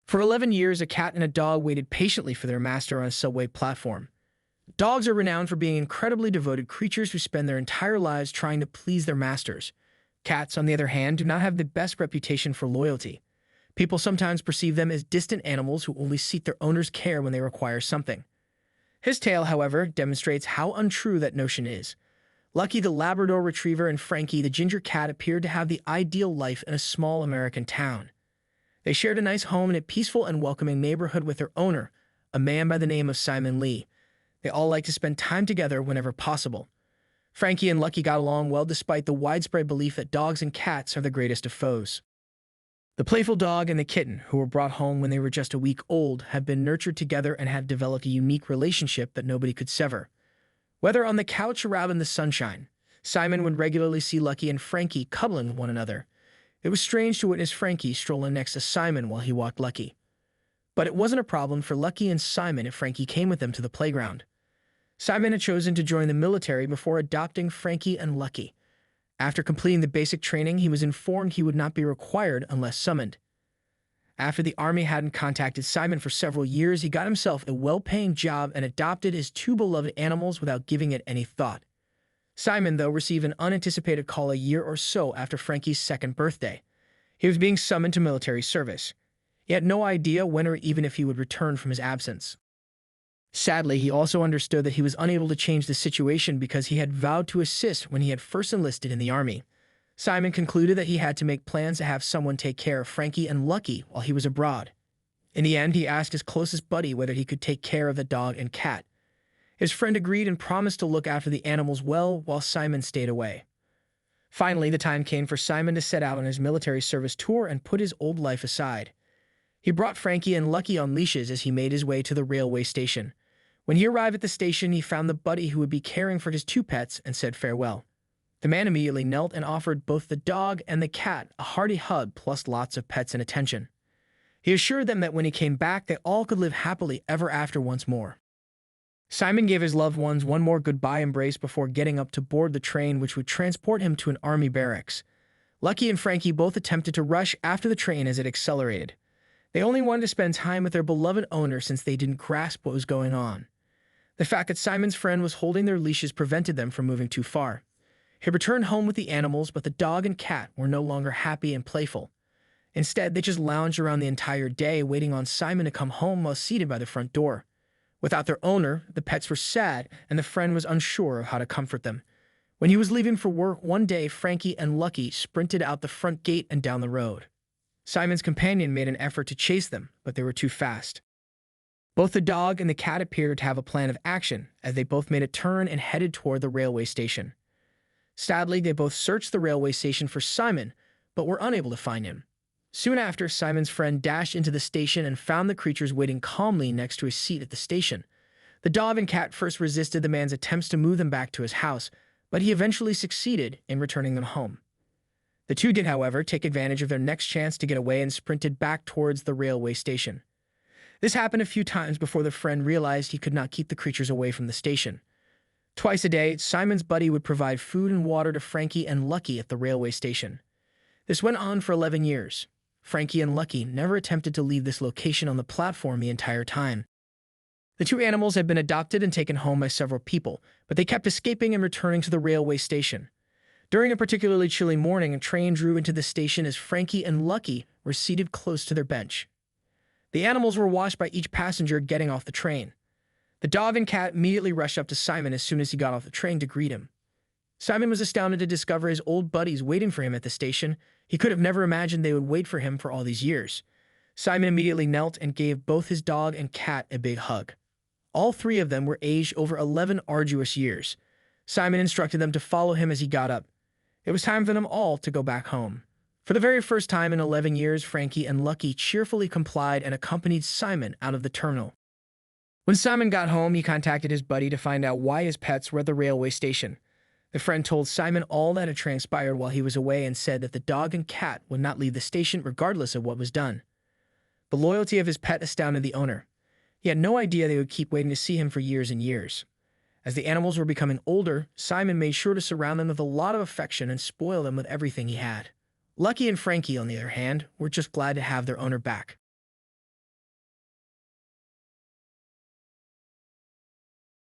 For 11 years, a cat and a dog waited patiently for their master on a subway platform. Dogs are renowned for being incredibly devoted creatures who spend their entire lives trying to please their masters. Cats, on the other hand, do not have the best reputation for loyalty. People sometimes perceive them as distant animals who only seek their owner's care when they require something. His tale, however, demonstrates how untrue that notion is. Lucky the Labrador Retriever and Frankie the Ginger Cat appeared to have the ideal life in a small American town. They shared a nice home in a peaceful and welcoming neighborhood with their owner, a man by the name of Simon Lee. They all liked to spend time together whenever possible. Frankie and Lucky got along well despite the widespread belief that dogs and cats are the greatest of foes. The playful dog and the kitten, who were brought home when they were just a week old, have been nurtured together and have developed a unique relationship that nobody could sever. Whether on the couch or out in the sunshine, Simon would regularly see Lucky and Frankie cuddling one another. It was strange to witness Frankie strolling next to Simon while he walked Lucky. But it wasn't a problem for Lucky and Simon if Frankie came with them to the playground. Simon had chosen to join the military before adopting Frankie and Lucky. After completing the basic training, he was informed he would not be required unless summoned. After the army hadn't contacted Simon for several years, he got himself a well-paying job and adopted his two beloved animals without giving it any thought. Simon, though, received an unanticipated call a year or so after Frankie's second birthday. He was being summoned to military service. He had no idea when or even if he would return from his absence. Sadly, he also understood that he was unable to change the situation because he had vowed to assist when he had first enlisted in the army. Simon concluded that he had to make plans to have someone take care of Frankie and Lucky while he was abroad. In the end, he asked his closest buddy whether he could take care of the dog and cat. His friend agreed and promised to look after the animals well while Simon stayed away. Finally, the time came for Simon to set out on his military service tour and put his old life aside. He brought Frankie and Lucky on leashes as he made his way to the railway station. When he arrived at the station, he found the buddy who would be caring for his two pets and said farewell. The man immediately knelt and offered both the dog and the cat a hearty hug plus lots of pets and attention. He assured them that when he came back, they all could live happily ever after once more. Simon gave his loved ones one more goodbye embrace before getting up to board the train which would transport him to an army barracks. Lucky and Frankie both attempted to rush after the train as it accelerated. They only wanted to spend time with their beloved owner since they didn't grasp what was going on. The fact that Simon's friend was holding their leashes prevented them from moving too far. He returned home with the animals, but the dog and cat were no longer happy and playful. Instead, they just lounged around the entire day, waiting on Simon to come home while seated by the front door. Without their owner, the pets were sad, and the friend was unsure of how to comfort them. When he was leaving for work one day, Frankie and Lucky sprinted out the front gate and down the road. Simon's companion made an effort to chase them, but they were too fast. Both the dog and the cat appeared to have a plan of action, as they both made a turn and headed toward the railway station. Sadly, they both searched the railway station for Simon, but were unable to find him. Soon after, Simon's friend dashed into the station and found the creatures waiting calmly next to his seat at the station. The dog and cat first resisted the man's attempts to move them back to his house, but he eventually succeeded in returning them home. The two did, however, take advantage of their next chance to get away and sprinted back towards the railway station. This happened a few times before the friend realized he could not keep the creatures away from the station. Twice a day, Simon's buddy would provide food and water to Frankie and Lucky at the railway station. This went on for 11 years. Frankie and Lucky never attempted to leave this location on the platform the entire time. The two animals had been adopted and taken home by several people, but they kept escaping and returning to the railway station. During a particularly chilly morning, a train drew into the station as Frankie and Lucky were seated close to their bench. The animals were watched by each passenger getting off the train. The dog and cat immediately rushed up to Simon as soon as he got off the train to greet him. Simon was astounded to discover his old buddies waiting for him at the station. He could have never imagined they would wait for him for all these years. Simon immediately knelt and gave both his dog and cat a big hug. All three of them were aged over 11 arduous years. Simon instructed them to follow him as he got up. It was time for them all to go back home. For the very first time in 11 years, Frankie and Lucky cheerfully complied and accompanied Simon out of the terminal. When Simon got home, he contacted his buddy to find out why his pets were at the railway station. The friend told Simon all that had transpired while he was away and said that the dog and cat would not leave the station regardless of what was done. The loyalty of his pet astounded the owner. He had no idea they would keep waiting to see him for years and years. As the animals were becoming older, Simon made sure to surround them with a lot of affection and spoil them with everything he had. Lucky and Frankie, on the other hand, were just glad to have their owner back.